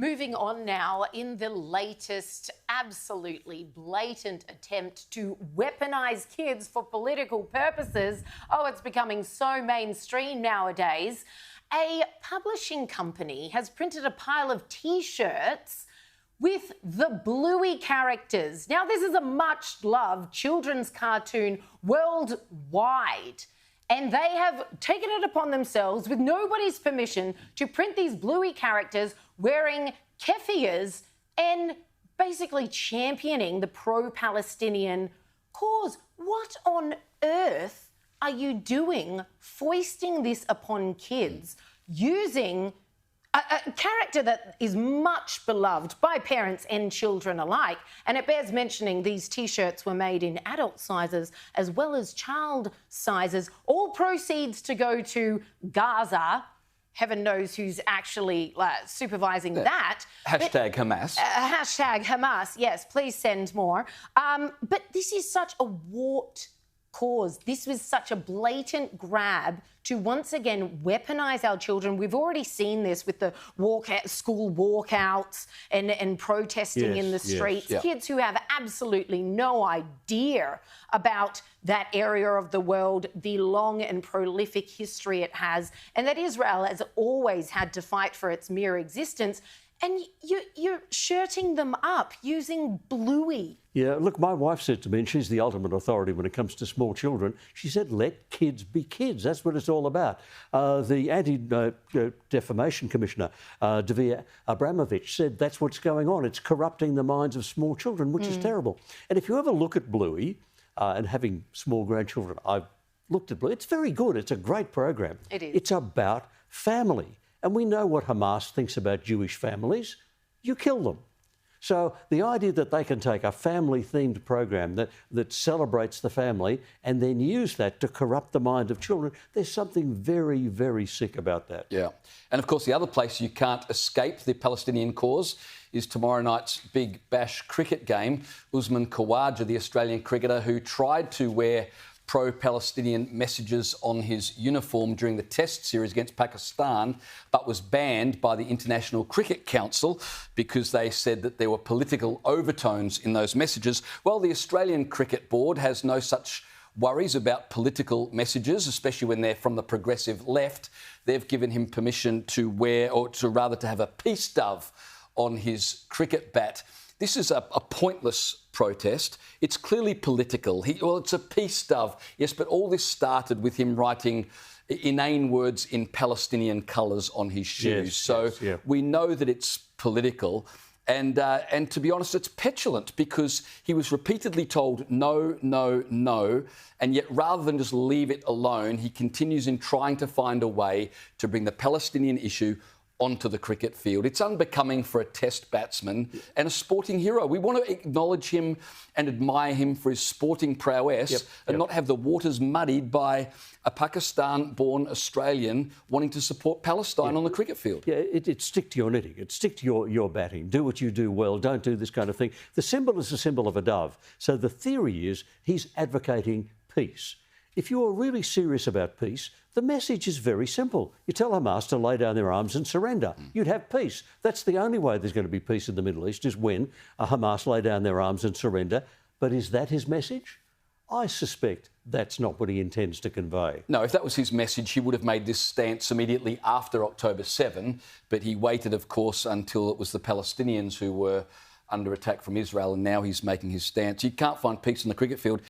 Moving on now, in the latest absolutely blatant attempt to weaponise kids for political purposes, it's becoming so mainstream nowadays, a publishing company has printed a pile of T-shirts with the Bluey characters. Now, this is a much-loved children's cartoon worldwide, and they have taken it upon themselves, with nobody's permission, to print these Bluey characters wearing keffiyehs and basically championing the pro-Palestinian cause. What on earth are you doing foisting this upon kids using a character that is much beloved by parents and children alike? And it bears mentioning these T-shirts were made in adult sizes as well as child sizes. All proceeds to go to Gaza. Heaven knows who's actually supervising that. Hashtag Hamas. Hashtag Hamas, yes, please send more. But this is such a warped cause. This was such a blatant grab to once again weaponise our children. We've already seen this with the school walkouts and protesting in the streets. Kids who have absolutely no idea about that area of the world, the long and prolific history it has, and that Israel has always had to fight for its mere existence. And you're shirting them up using Bluey. Yeah, look, my wife said to me, and she's the ultimate authority when it comes to small children, she said, let kids be kids. That's what it's all about. The Anti-Defamation Commissioner, Davia Abramovich, said that's what's going on. It's corrupting the minds of small children, which is terrible. And if you ever look at Bluey, and having small grandchildren, I've looked at Bluey. It's very good. It's a great program. It is. It's about family. And we know what Hamas thinks about Jewish families. You kill them. So the idea that they can take a family-themed program that celebrates the family and then use that to corrupt the mind of children, there's something very, very sick about that. Yeah. And, of course, the other place you can't escape the Palestinian cause is tomorrow night's Big Bash cricket game. Usman Khawaja, the Australian cricketer who tried to wear pro-Palestinian messages on his uniform during the Test series against Pakistan, but was banned by the International Cricket Council because they said that there were political overtones in those messages. Well, the Australian Cricket Board has no such worries about political messages, especially when they're from the progressive left. They've given him permission to wear, or to rather to have a peace dove on his cricket bat. This is a pointless protest. It's clearly political. It's a peace dove, yes, but all this started with him writing inane words in Palestinian colours on his shoes. We know that it's political. And to be honest, it's petulant, because he was repeatedly told no, no, no, and yet rather than just leave it alone, he continues in trying to find a way to bring the Palestinian issue onto the cricket field. It's unbecoming for a Test batsman and a sporting hero. We want to acknowledge him and admire him for his sporting prowess and not have the waters muddied by a Pakistan-born Australian wanting to support Palestine on the cricket field. Yeah, it's stick to your knitting. It's stick to your batting. Do what you do well. Don't do this kind of thing. The symbol is the symbol of a dove. So the theory is he's advocating peace. If you are really serious about peace, the message is very simple. You tell Hamas to lay down their arms and surrender. You'd have peace. That's the only way there's going to be peace in the Middle East, is when Hamas lay down their arms and surrender. But is that his message? I suspect that's not what he intends to convey. No, if that was his message, he would have made this stance immediately after October 7. But he waited, of course, until it was the Palestinians who were under attack from Israel, and now he's making his stance. You can't find peace in the cricket field